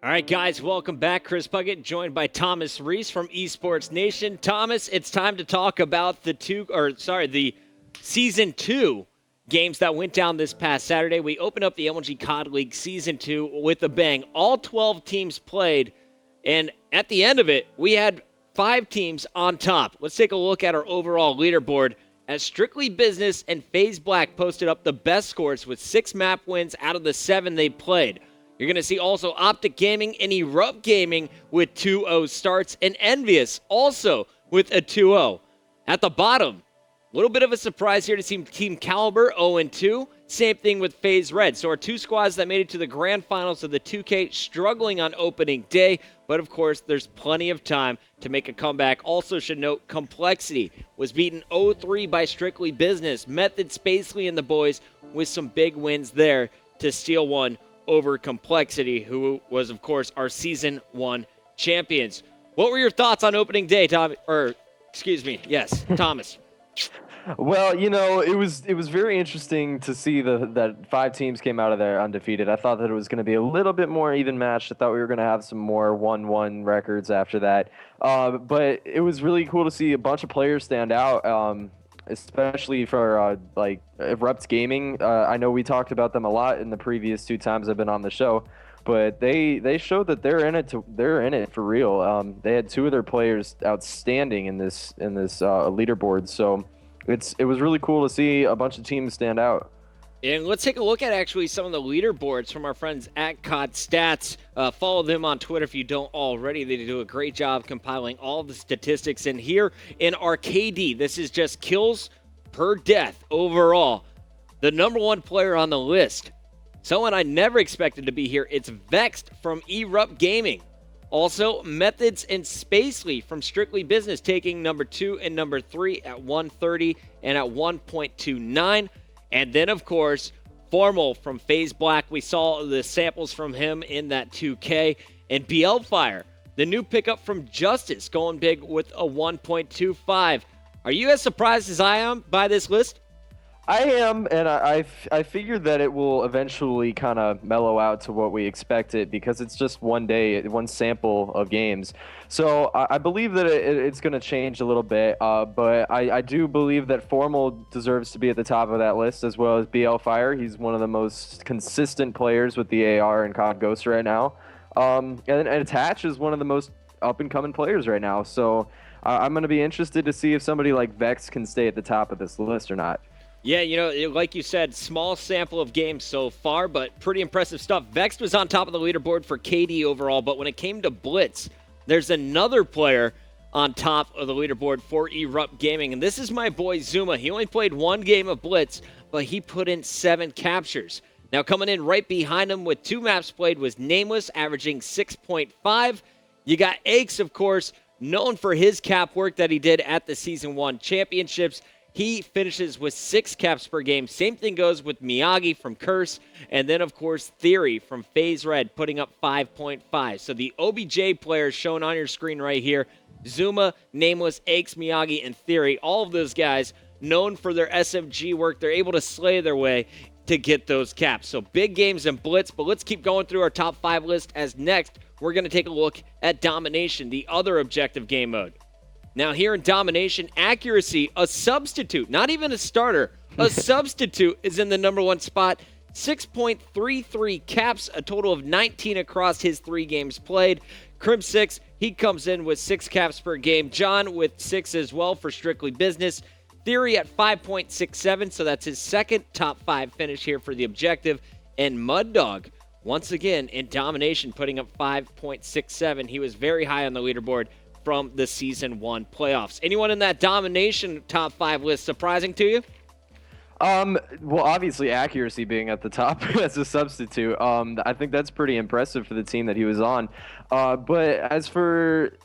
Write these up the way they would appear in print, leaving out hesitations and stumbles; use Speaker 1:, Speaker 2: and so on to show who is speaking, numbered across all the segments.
Speaker 1: All right, guys, welcome back. Chris Puckett, joined by Thomas Reese from Esports Nation. Thomas, it's time to talk about the Season 2 games that went down this past Saturday. We opened up the MLG COD League Season 2 with a bang. All 12 teams played, and at the end of it, we had 5 teams on top. Let's take a look at our overall leaderboard as Strictly Business and FaZe Black posted up the best scores with 6 map wins out of the 7 they played. You're going to see also Optic Gaming and Erupt Gaming with 2-0 starts, and Envious also with a 2-0. At the bottom, a little bit of a surprise here to see Team Caliber 0-2. Same thing with FaZe Red. So our 2 squads that made it to the grand finals of the 2K struggling on opening day, but of course there's plenty of time to make a comeback. Also should note Complexity was beaten 0-3 by Strictly Business. Method, Spacely, and the boys with some big wins there to steal one over Complexity, who was, of course, our Season 1 champions. What were your thoughts on opening day, Thomas?
Speaker 2: Well, it was very interesting to see that 5 teams came out of there undefeated. I thought that it was going to be a little bit more even matched. I thought we were going to have some more 1-1 records after that. But it was really cool to see a bunch of players stand out. Especially for Erupt Gaming. I know we talked about them a lot in the previous 2 times I've been on the show, but they showed that they're in it for real. They had 2 of their players outstanding in this leaderboard, so it was really cool to see a bunch of teams stand out.
Speaker 1: And let's take a look at actually some of the leaderboards from our friends at COD Stats. Follow them on Twitter if you don't already. They do a great job compiling all the statistics. And here in our KD, this is just kills per death overall. The number 1 player on the list, someone I never expected to be here, it's Vexed from Erupt Gaming. Also, Methods and Spacely from Strictly Business taking number 2 and number 3 at 130 and at 1.29. And then, of course, Formal from FaZe Black. We saw the samples from him in that 2K. And BLFire, the new pickup from Justice, going big with a 1.25. Are you as surprised as I am by this list?
Speaker 2: I am, and I figured that it will eventually kind of mellow out to what we expected because it's just one day, one sample of games. So I believe that it's going to change a little bit, but I do believe that Formal deserves to be at the top of that list as well as BLFire. He's one of the most consistent players with the AR and COD Ghost right now. And Attach is one of the most up-and-coming players right now. So I'm going to be interested to see if somebody like Vex can stay at the top of this list or not.
Speaker 1: Yeah, like you said, small sample of games so far, but pretty impressive stuff. Vexed was on top of the leaderboard for KD overall, but when it came to Blitz, there's another player on top of the leaderboard for Erupt Gaming, and this is my boy Zuma. He only played 1 game of Blitz, but he put in 7 captures. Now coming in right behind him with 2 maps played was Nameless, averaging 6.5. You got Aches, of course, known for his cap work that he did at the Season 1 championships. He finishes with 6 caps per game. Same thing goes with Miyagi from Curse. And then, of course, Theory from FaZe Red putting up 5.5. So the OBJ players shown on your screen right here, Zuma, Nameless, Aches, Miyagi, and Theory, all of those guys known for their SMG work. They're able to slay their way to get those caps. So big games in Blitz, but let's keep going through our top 5 list as next we're going to take a look at Domination, the other objective game mode. Now here in Domination, Accuracy, a substitute, not even a starter, a substitute is in the number 1 spot. 6.33 caps, a total of 19 across his 3 games played. Crim6, he comes in with 6 caps per game. John with 6 as well for Strictly Business. Theory at 5.67, so that's his second top 5 finish here for the objective. And Muddog, once again in Domination, putting up 5.67. He was very high on the leaderboard from the Season 1 playoffs. Anyone in that Domination top 5 list surprising to you?
Speaker 2: Well, obviously Accuracy being at the top as a substitute. I think that's pretty impressive for the team that he was on. But as for,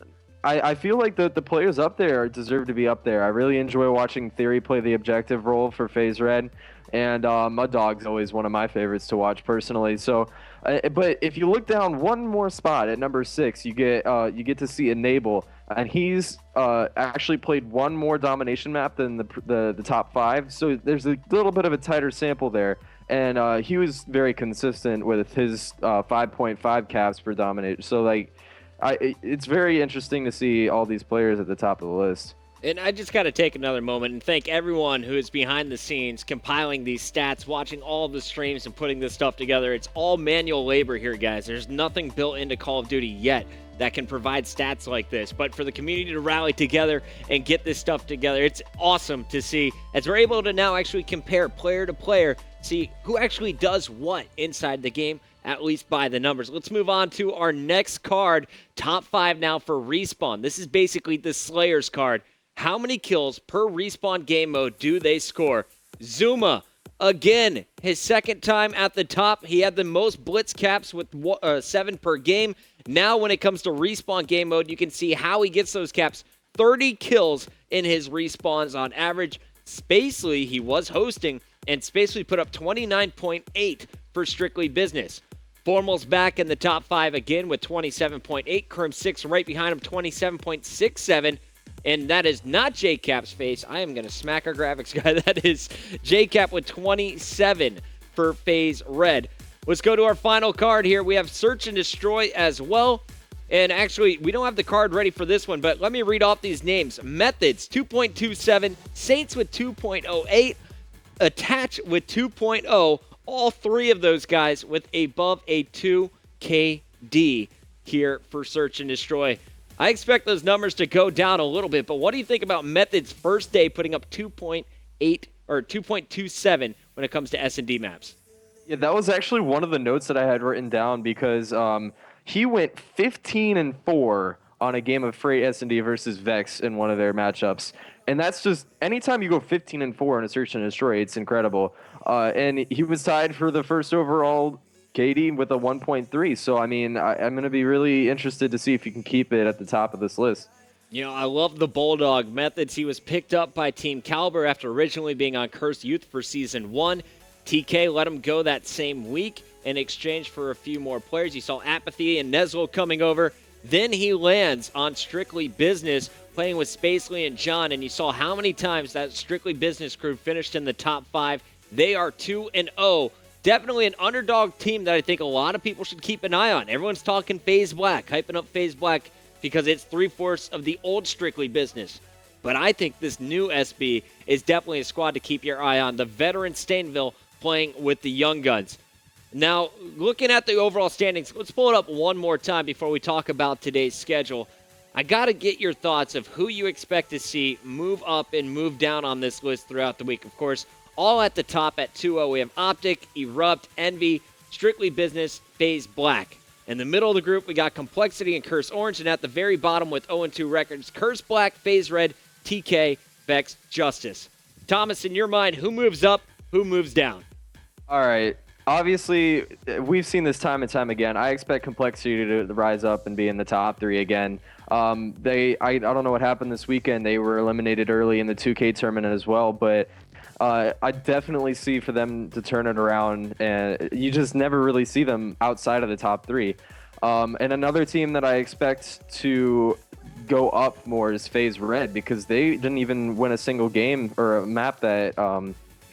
Speaker 2: I feel like the players up there deserve to be up there. I really enjoy watching Theory play the objective role for FaZe Red. And Mud Dog's always one of my favorites to watch personally. So, but if you look down one more spot at number 6, you get to see Enable, and he's actually played one more Domination map than the top 5. So there's a little bit of a tighter sample there. and he was very consistent with his 5.5 caps per dominate. So like, it's very interesting to see all these players at the top of the list.
Speaker 1: And I just got to take another moment and thank everyone who is behind the scenes compiling these stats, watching all of the streams, and putting this stuff together. It's all manual labor here, guys. There's nothing built into Call of Duty yet that can provide stats like this. But for the community to rally together and get this stuff together, it's awesome to see as we're able to now actually compare player to player, see who actually does what inside the game, at least by the numbers. Let's move on to our next card, top 5 now for Respawn. This is basically the Slayers card. How many kills per Respawn game mode do they score? Zuma, again, his second time at the top. He had the most blitz caps with 7 per game. Now when it comes to Respawn game mode, you can see how he gets those caps. 30 kills in his respawns on average. Spacely, he was hosting, and Spacely put up 29.8 for Strictly Business. Formal's back in the top 5 again with 27.8. Crim6 right behind him, 27.67. And that is not JCap's face. I am going to smack our graphics guy. That is JCap with 27 for FaZe Red. Let's go to our final card here. We have Search and Destroy as well. And actually, we don't have the card ready for this one, but let me read off these names. Methods, 2.27. Saints with 2.08. Attach with 2.0. All 3 of those guys with above a 2 KD here for Search and Destroy. I expect those numbers to go down a little bit, but what do you think about Method's first day putting up 2.8 or 2.27 when it comes to S&D maps?
Speaker 2: Yeah, that was actually one of the notes that I had written down because he went 15-4 on a game of Freight S&D versus Vex in one of their matchups. And that's just, anytime you go 15-4 in a Search and Destroy, it's incredible. And he was tied for the first overall KD with a 1.3. So, I mean, I'm going to be really interested to see if you can keep it at the top of this list.
Speaker 1: You know, I love the Bulldog Methods. He was picked up by Team Caliber after originally being on Cursed Youth for Season 1. TK let him go that same week in exchange for a few more players. You saw Apathy and Neslo coming over. Then he lands on Strictly Business, playing with Spacely and John, and you saw how many times that Strictly Business crew finished in the top 5. They are 2-0. Definitely an underdog team that I think a lot of people should keep an eye on. Everyone's talking FaZe Black, hyping up FaZe Black because it's 3/4 of the old Strictly Business. But I think this new SB is definitely a squad to keep your eye on. The veteran Stainville playing with the Young Guns. Now, looking at the overall standings, let's pull it up one more time before we talk about today's schedule. I got to get your thoughts of who you expect to see move up and move down on this list throughout the week. Of course, all at the top at 2-0, we have Optic, Erupt, Envy, Strictly Business, FaZe Black. In the middle of the group, we got Complexity and Curse Orange, and at the very bottom with 0-2 records, Curse Black, FaZe Red, TK, Vex, Justice. Thomas, in your mind, who moves up, who moves down?
Speaker 2: All right. Obviously, we've seen this time and time again. I expect Complexity to rise up and be in the top 3 again. I don't know what happened this weekend. They were eliminated early in the 2K tournament as well, but I definitely see for them to turn it around, and you just never really see them outside of the top 3. And another team that I expect to go up more is FaZe Red, because they didn't even win a single game or a map that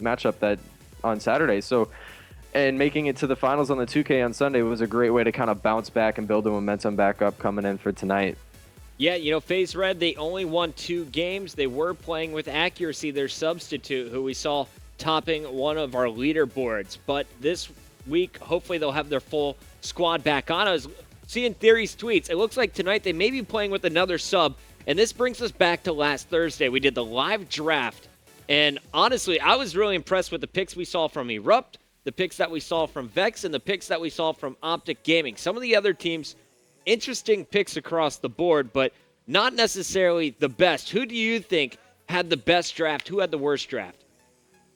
Speaker 2: matchup that on Saturday. So, and making it to the finals on the 2K on Sunday was a great way to kind of bounce back and build the momentum back up coming in for tonight.
Speaker 1: Yeah, you know, FaZe Red, they only won 2 games. They were playing with Accuracy, their substitute, who we saw topping one of our leaderboards. But this week, hopefully they'll have their full squad back on. I was seeing Theory's tweets. It looks like tonight they may be playing with another sub. And this brings us back to last Thursday. We did the live draft. And honestly, I was really impressed with the picks we saw from Erupt, the picks that we saw from Vex, and the picks that we saw from Optic Gaming. Some of the other teams, interesting picks across the board, but not necessarily the best. Who do you think had the best draft? Who had the worst draft?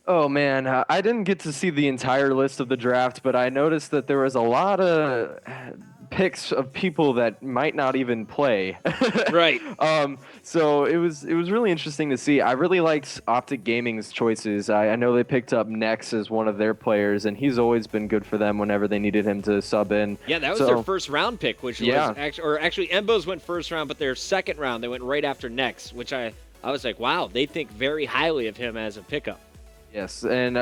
Speaker 2: Oh, man. I didn't get to see the entire list of the draft, but I noticed that there was a lot of picks of people that might not even play.
Speaker 1: Right.
Speaker 2: So it was really interesting to see. I really liked Optic Gaming's choices. I know they picked up Nex as one of their players, and he's always been good for them whenever they needed him to sub in.
Speaker 1: Yeah, that was their first round pick, which was actually Embo's went first round, but their second round they went right after Nex, which I was like, wow, they think very highly of him as a pickup.
Speaker 2: Yes, and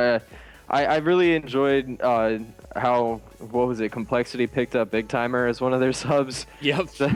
Speaker 2: I really enjoyed how, what was it, Complexity picked up Big Timer as one of their subs.
Speaker 1: Yep.
Speaker 2: So,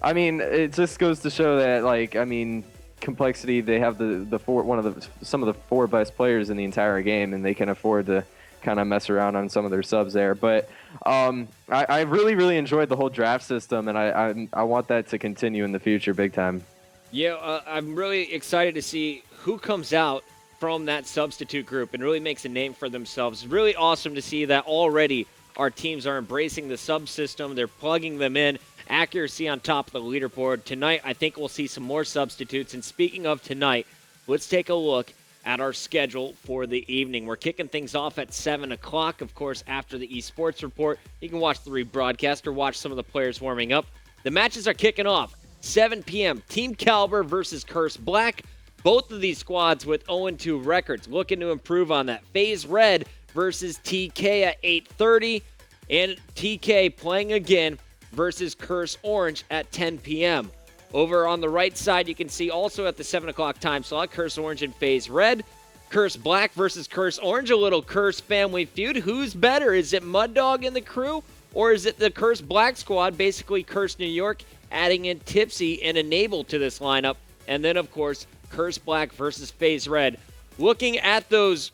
Speaker 2: I mean, it just goes to show that, like, I mean, Complexity, they have some of the four best players in the entire game, and they can afford to kind of mess around on some of their subs there. But I really, really enjoyed the whole draft system, and I want that to continue in the future big time.
Speaker 1: Yeah, I'm really excited to see who comes out from that substitute group and really makes a name for themselves. It's really awesome to see that already our teams are embracing the sub system. They're plugging them in. Accuracy on top of the leaderboard. Tonight, I think we'll see some more substitutes. And speaking of tonight, let's take a look at our schedule for the evening. We're kicking things off at 7 o'clock, of course, after the esports report. You can watch the rebroadcast or watch some of the players warming up. The matches are kicking off 7 p.m. Team Caliber versus Curse Black. Both of these squads with 0-2 records, looking to improve on that. FaZe Red versus TK at 8:30, and TK playing again versus Curse Orange at 10 p.m. Over on the right side, you can see also at the 7 o'clock time slot, Curse Orange and FaZe Red. Curse Black versus Curse Orange, a little Curse family feud. Who's better? Is it Mud Dog and the crew, or is it the Curse Black squad, basically Curse New York, adding in Tipsy and Enable to this lineup? And then, of course, Curse Black versus FaZe Red. Looking at those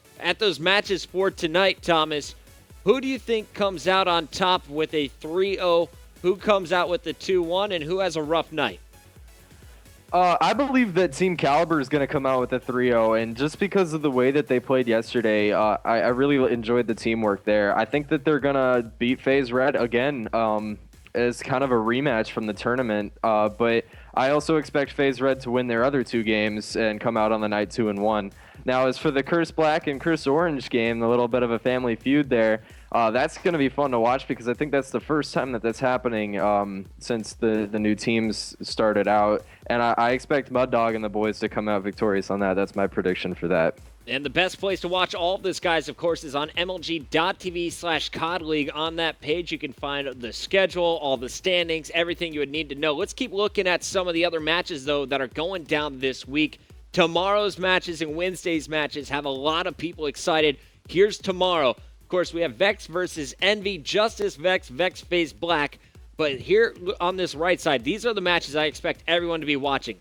Speaker 1: matches for tonight, Thomas, who do you think comes out on top with a 3-0? Who comes out with the 2-1, and who has a rough night?
Speaker 2: I believe that Team Caliber is going to come out with a 3-0, and just because of the way that they played yesterday, I really enjoyed the teamwork there. I think that they're going to beat FaZe Red again as kind of a rematch from the tournament, but I also expect FaZe Red to win their other two games and come out on the night 2-1. Now, as for the Curse Black and Curse Orange game, a little bit of a family feud there, that's going to be fun to watch because I think that's the first time that that's happening since the new teams started out. And I expect Mud Dog and the boys to come out victorious on that. That's my prediction for that.
Speaker 1: And the best place to watch all of this, guys, of course, is on MLG.TV/COD League. On that page, you can find the schedule, all the standings, everything you would need to know. Let's keep looking at some of the other matches, though, that are going down this week. Tomorrow's matches and Wednesday's matches have a lot of people excited. Here's tomorrow. Of course, we have Vex versus Envy, Justice Vex, Vex FaZe Black. But here on this right side, these are the matches I expect everyone to be watching.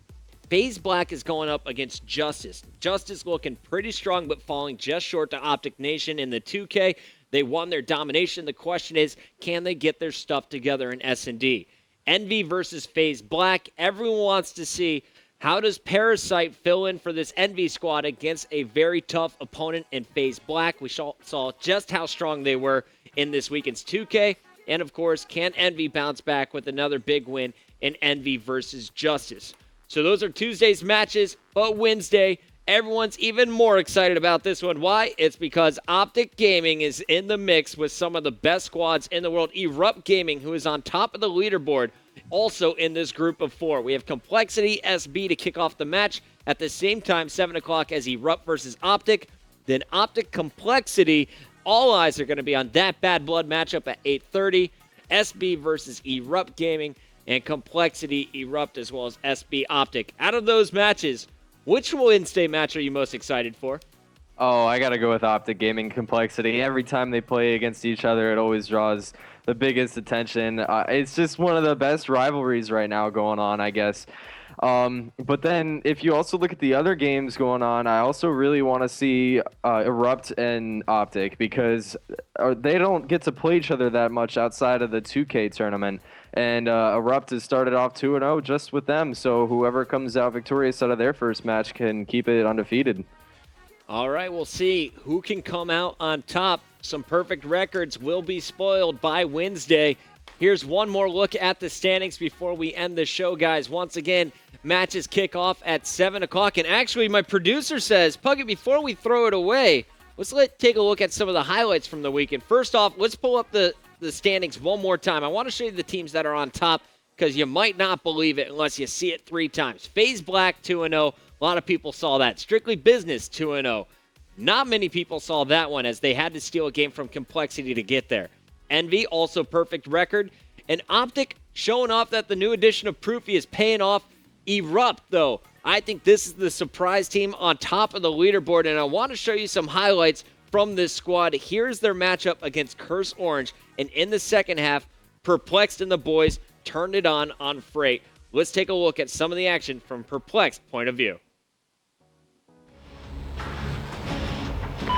Speaker 1: FaZe Black is going up against Justice. Justice looking pretty strong, but falling just short to Optic Nation in the 2K. They won their domination. The question is, can they get their stuff together in S&D? Envy versus FaZe Black. Everyone wants to see, how does Parasite fill in for this Envy squad against a very tough opponent in FaZe Black? We saw just how strong they were in this weekend's 2K. And, of course, can Envy bounce back with another big win in Envy versus Justice? So those are Tuesday's matches, but Wednesday, everyone's even more excited about this one. Why? It's because Optic Gaming is in the mix with some of the best squads in the world. Erupt Gaming, who is on top of the leaderboard, also in this group of four. We have Complexity SB to kick off the match at the same time, 7 o'clock, as Erupt versus Optic. Then Optic Complexity. All eyes are going to be on that Bad Blood matchup at 8:30. SB versus Erupt Gaming, and Complexity Erupt as well as SB Optic. Out of those matches, which Wednesday match are you most excited for?
Speaker 2: Oh, I got to go with Optic Gaming Complexity. Every time they play against each other, it always draws the biggest attention. It's just one of the best rivalries right now going on, I guess. But then if you also look at the other games going on, I also really want to see Erupt and Optic because they don't get to play each other that much outside of the 2K tournament. And Erupt has started off 2-0 just with them. So whoever comes out victorious out of their first match can keep it undefeated.
Speaker 1: All right, we'll see who can come out on top. Some perfect records will be spoiled by Wednesday. Here's one more look at the standings before we end the show, guys. Once again, matches kick off at 7 o'clock. And actually, my producer says, Puckett, before we throw it away, let's take a look at some of the highlights from the weekend. First off, let's pull up the standings one more time. I want to show you the teams that are on top because you might not believe it unless you see it 3 times. FaZe Black 2-0. A lot of people saw that. Strictly Business 2-0. Not many people saw that one as they had to steal a game from Complexity to get there. Envy, also perfect record. And Optic showing off that the new edition of Proofy is paying off. Erupt, though. I think this is the surprise team on top of the leaderboard, and I want to show you some highlights from this squad. Here's their matchup against Curse Orange. And in the second half, Perplexed and the boys turned it on Freight. Let's take a look at some of the action from Perplexed point of view.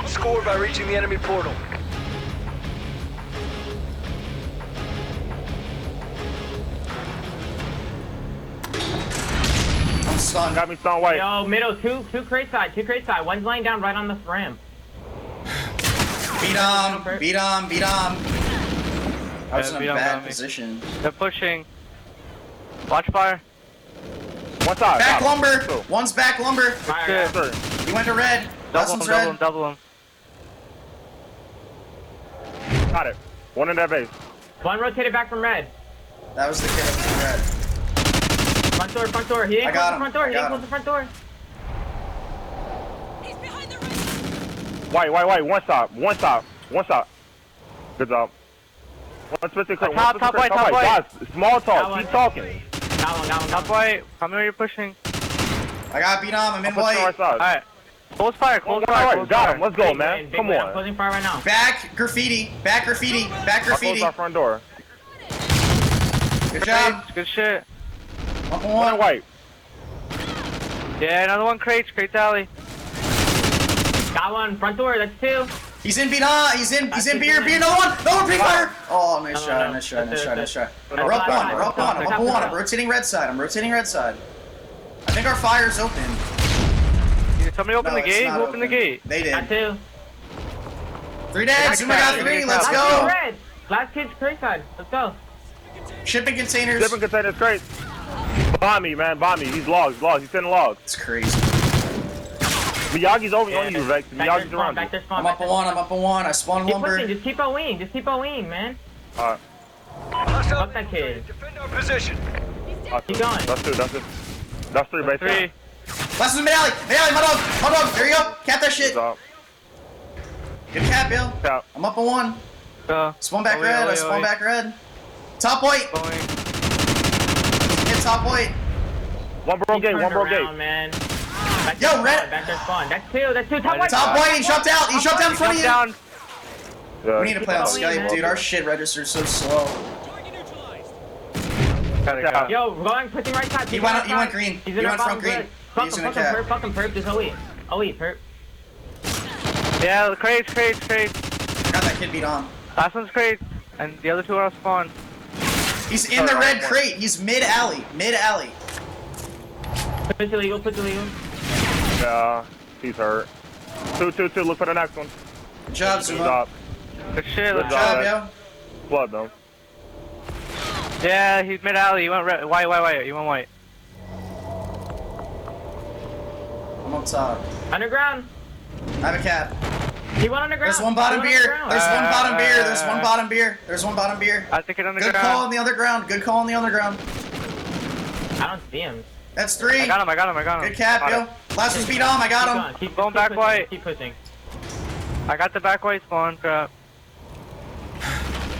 Speaker 3: Score by reaching the enemy portal.
Speaker 4: I'm stunned.
Speaker 5: Got me stone white.
Speaker 6: Yo, middle, two crate side. One's laying down right on the ramp.
Speaker 4: Beat him. Beat him. Beat him. I was in a
Speaker 7: beat 'em
Speaker 4: bad
Speaker 7: down me.
Speaker 4: position.
Speaker 7: They're pushing. Watch fire.
Speaker 5: One side.
Speaker 4: Back
Speaker 5: got him.
Speaker 4: lumber.
Speaker 5: Two.
Speaker 4: One's back lumber.
Speaker 7: Good.
Speaker 5: Three.
Speaker 4: He went to red. Last one's
Speaker 7: Double him,
Speaker 4: red.
Speaker 7: double him.
Speaker 5: Got it. One in that base.
Speaker 6: One rotated back from red.
Speaker 4: That was the kid that was in red.
Speaker 6: Front door. He
Speaker 4: I
Speaker 6: didn't
Speaker 4: got
Speaker 6: close the
Speaker 4: him.
Speaker 6: front door.
Speaker 4: I
Speaker 6: He
Speaker 4: got
Speaker 6: didn't close
Speaker 4: him.
Speaker 6: the front door.
Speaker 5: White. One stop. Good job. One switch to crate.
Speaker 7: Top white.
Speaker 5: Guys, small
Speaker 6: That
Speaker 5: talk.
Speaker 6: one.
Speaker 5: Keep talking.
Speaker 6: Got one.
Speaker 7: Top white. How many are you pushing?
Speaker 4: I got beat him. I'm in
Speaker 5: Push the right
Speaker 4: white.
Speaker 5: side.
Speaker 7: Alright. Close fire. Close
Speaker 5: All
Speaker 7: fire.
Speaker 5: right,
Speaker 7: Close
Speaker 5: got
Speaker 7: fire.
Speaker 5: him. Let's go, man.
Speaker 6: Big
Speaker 5: Come
Speaker 6: win. I'm
Speaker 5: on.
Speaker 6: closing fire right now.
Speaker 4: Back graffiti. Back graffiti. Back
Speaker 5: I
Speaker 4: graffiti.
Speaker 5: closed our front door.
Speaker 4: Good job.
Speaker 7: Good shit.
Speaker 4: Up on
Speaker 5: One
Speaker 4: one.
Speaker 5: white.
Speaker 7: Yeah, another one. Crates alley.
Speaker 6: Got one. Front door. That's two.
Speaker 4: He's in beat high. He's in beer. Beer. Another one. No one pre-fire. Oh, nice
Speaker 6: No,
Speaker 4: try.
Speaker 6: no.
Speaker 4: Nice try. Nice try. Nice try.
Speaker 6: No,
Speaker 4: We're up
Speaker 6: no,
Speaker 4: one.
Speaker 6: no,
Speaker 4: We're up
Speaker 6: no,
Speaker 4: one.
Speaker 6: no,
Speaker 4: I'm
Speaker 6: no,
Speaker 4: up
Speaker 6: no,
Speaker 4: one.
Speaker 6: no.
Speaker 4: I'm rotating red side. I think our fire's open.
Speaker 7: Did somebody open
Speaker 4: No,
Speaker 7: the
Speaker 4: it's
Speaker 7: gate?
Speaker 4: not
Speaker 7: Who opened the
Speaker 4: open.
Speaker 7: gate?
Speaker 4: They
Speaker 6: Got
Speaker 4: did.
Speaker 6: two.
Speaker 4: 3 dead. Zuma got
Speaker 7: Red.
Speaker 4: 3. Let's
Speaker 6: Last
Speaker 4: go.
Speaker 6: kid's red. Last kid's crate side. Let's go.
Speaker 4: Shipping containers.
Speaker 5: Shipping containers crate. Bomb me, man. Bomb me. He's logs. He's sending logs.
Speaker 4: It's crazy.
Speaker 5: Miyagi's over on you, Vex.
Speaker 6: Back there
Speaker 5: Miyagi's
Speaker 6: spawn.
Speaker 5: around
Speaker 6: Back
Speaker 5: you.
Speaker 6: there spawn.
Speaker 4: I'm up on one. I'm up on one. I spawned
Speaker 6: Keep
Speaker 4: lumber.
Speaker 6: pushing. Just keep on wing, man.
Speaker 5: Alright.
Speaker 6: Fuck that kid.
Speaker 3: Defend our position.
Speaker 6: Keep going.
Speaker 5: That's two. That's three, base.
Speaker 7: Three.
Speaker 4: Last one's mid alley. My dog. There you go. Cap that shit.
Speaker 5: Good job.
Speaker 4: Good cap, Bill.
Speaker 5: Cap.
Speaker 4: I'm up on one.
Speaker 7: Go.
Speaker 4: Spawn back
Speaker 7: Away,
Speaker 4: red.
Speaker 7: away,
Speaker 4: I spawn
Speaker 7: away.
Speaker 4: back red. Top white.
Speaker 7: Going.
Speaker 4: Hit top white.
Speaker 5: One broke gate.
Speaker 6: Turned
Speaker 5: One broke
Speaker 6: around,
Speaker 5: gate.
Speaker 6: man. Back
Speaker 4: Yo,
Speaker 6: there spawn,
Speaker 4: red-
Speaker 6: Back there spawn. That's two. Top white.
Speaker 4: Top white. He jumped out. He jumped out in front of you.
Speaker 7: Down.
Speaker 5: Yeah.
Speaker 4: We need to play on
Speaker 6: Keep going,
Speaker 4: Skype,
Speaker 6: man.
Speaker 4: dude. Our shit register's so slow.
Speaker 7: Gotta
Speaker 5: Yeah.
Speaker 7: go.
Speaker 6: Yo, going, pushing right side.
Speaker 4: He
Speaker 6: pushing
Speaker 4: went-
Speaker 6: right
Speaker 4: he went
Speaker 6: side.
Speaker 4: green.
Speaker 6: He's
Speaker 4: He
Speaker 6: in our
Speaker 4: went front
Speaker 6: bottom
Speaker 4: green.
Speaker 6: red. Fuck
Speaker 4: He's
Speaker 6: him,
Speaker 4: in a
Speaker 6: fuck him, perp. Just OE, perp.
Speaker 7: Yeah, the crates.
Speaker 4: Got that kid beat on.
Speaker 7: Last one's crates. And the other two are spawn.
Speaker 4: He's in the red crate. He's mid alley.
Speaker 6: Push illegal.
Speaker 5: Yeah. He's hurt. Two. Look for the next one.
Speaker 4: Good job,
Speaker 5: Good
Speaker 4: Zuma.
Speaker 5: job.
Speaker 7: Good shit.
Speaker 5: Good
Speaker 4: Good job, yo.
Speaker 5: Flood them.
Speaker 7: Yeah, he's mid alley. He went red. White. He went white.
Speaker 4: I'm up top.
Speaker 6: Underground.
Speaker 4: I have a cap.
Speaker 6: He went underground.
Speaker 4: There's one bottom
Speaker 6: He went
Speaker 4: beer.
Speaker 6: underground.
Speaker 4: There's one bottom beer.
Speaker 7: I think it on the
Speaker 4: Good
Speaker 7: ground.
Speaker 4: call on the other ground.
Speaker 6: I don't see him.
Speaker 4: That's 3.
Speaker 7: I got him.
Speaker 4: Good cap, yo. Last one's beat on. I got him.
Speaker 6: Keep
Speaker 7: Going back
Speaker 6: pushing,
Speaker 7: white.
Speaker 6: Keep pushing.
Speaker 7: I got the back white spawn. Crap.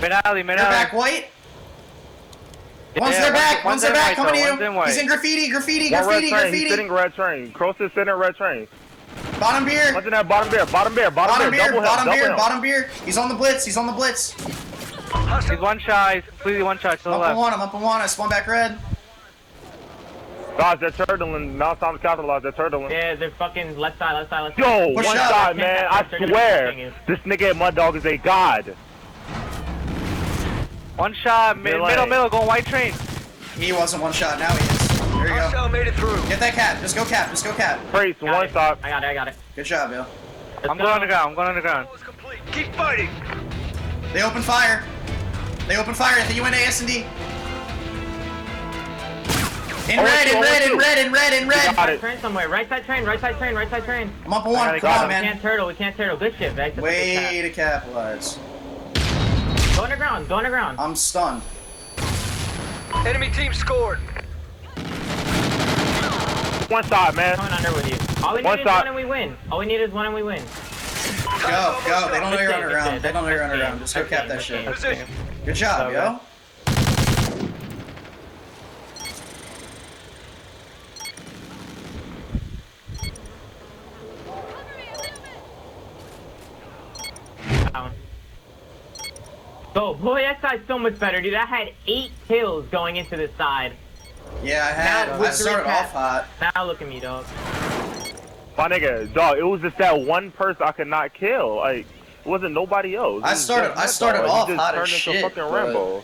Speaker 7: Mid alley.
Speaker 4: They're back white. One's
Speaker 7: Yeah,
Speaker 4: their back. One's their
Speaker 7: in
Speaker 4: back.
Speaker 7: white,
Speaker 4: Coming
Speaker 7: though.
Speaker 4: to
Speaker 7: One's in
Speaker 4: you.
Speaker 7: white.
Speaker 4: He's in graffiti.
Speaker 5: One red train. He's sitting red train. Closest center red train.
Speaker 4: Bottom beer.
Speaker 5: What's in that bottom beer? Bottom beer. Double him. Double him.
Speaker 4: Bottom beer. He's on the blitz.
Speaker 7: He's one shot. He's completely one shot to the
Speaker 4: I'm
Speaker 7: left.
Speaker 4: up on one. I spawn back red.
Speaker 5: Guys, they're turtling. Now it's time to capitalize. They're turtling.
Speaker 6: Yeah, they're fucking left side.
Speaker 5: Yo,
Speaker 4: Push
Speaker 5: one
Speaker 4: up.
Speaker 5: shot, man. I
Speaker 6: They're gonna
Speaker 5: swear.
Speaker 6: pushing you.
Speaker 5: This nigga at Mud Dog is a god.
Speaker 7: One shot. Middle. Going white train.
Speaker 4: He wasn't one shot. Now he is. There you go.
Speaker 3: Hostile made it through.
Speaker 4: Get that cap. Just go cap.
Speaker 5: Priest,
Speaker 6: Got
Speaker 5: one
Speaker 6: it.
Speaker 5: stop.
Speaker 6: I got it.
Speaker 4: Good job, yo.
Speaker 6: Let's
Speaker 7: I'm
Speaker 6: go.
Speaker 7: going underground.
Speaker 3: Goal is complete. Keep fighting.
Speaker 4: They open fire. I think you went to S&D. In red.
Speaker 5: Got it.
Speaker 6: Train somewhere. Right side train.
Speaker 4: I'm up on one.
Speaker 7: I
Speaker 4: Come
Speaker 7: got
Speaker 4: on,
Speaker 7: it.
Speaker 6: We
Speaker 4: man.
Speaker 6: can't turtle. Good shit, Vex. That's a good
Speaker 4: Way to capitalize.
Speaker 6: tap. Go underground.
Speaker 4: I'm stunned.
Speaker 3: Enemy team scored.
Speaker 5: One stop, man.
Speaker 6: Coming under with you. All we
Speaker 5: One
Speaker 6: need is
Speaker 5: shot.
Speaker 6: one and we win.
Speaker 4: Go. They don't know you're
Speaker 6: Good
Speaker 4: underground.
Speaker 6: shit.
Speaker 4: Just go cap that
Speaker 6: Good
Speaker 4: shit.
Speaker 6: game.
Speaker 3: Position.
Speaker 4: Good job, yo.
Speaker 6: Oh boy, that side's so much better, dude. I had 8 kills going into this side.
Speaker 4: Yeah,
Speaker 6: Now, with
Speaker 4: I started
Speaker 6: 3
Speaker 4: off
Speaker 6: taps.
Speaker 4: hot.
Speaker 6: Now look at me, dog.
Speaker 5: My nigga, dog, it was just that one person I could not kill. Like, it wasn't nobody else.
Speaker 4: I started off hot as
Speaker 5: He just turned
Speaker 4: shit,
Speaker 5: into fucking
Speaker 4: but-
Speaker 5: Rambo.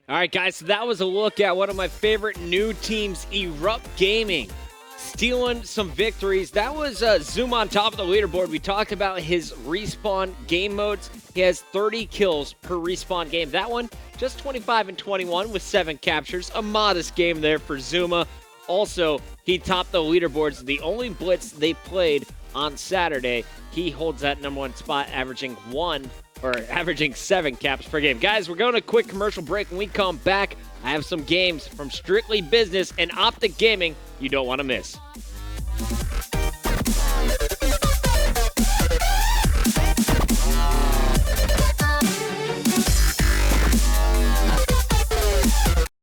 Speaker 1: All right, guys, so that was a look at one of my favorite new teams, Erupt Gaming, stealing some victories. That was Zoom on top of the leaderboard. We talked about his respawn game modes. He has 30 kills per respawn game. That one, just 25 and 21 with 7 captures. A modest game there for Zuma. Also, he topped the leaderboards. The only Blitz they played on Saturday, he holds that #1 spot, averaging 7 caps per game. Guys, we're going to a quick commercial break. When we come back, I have some games from Strictly Business and Optic Gaming you don't want to miss.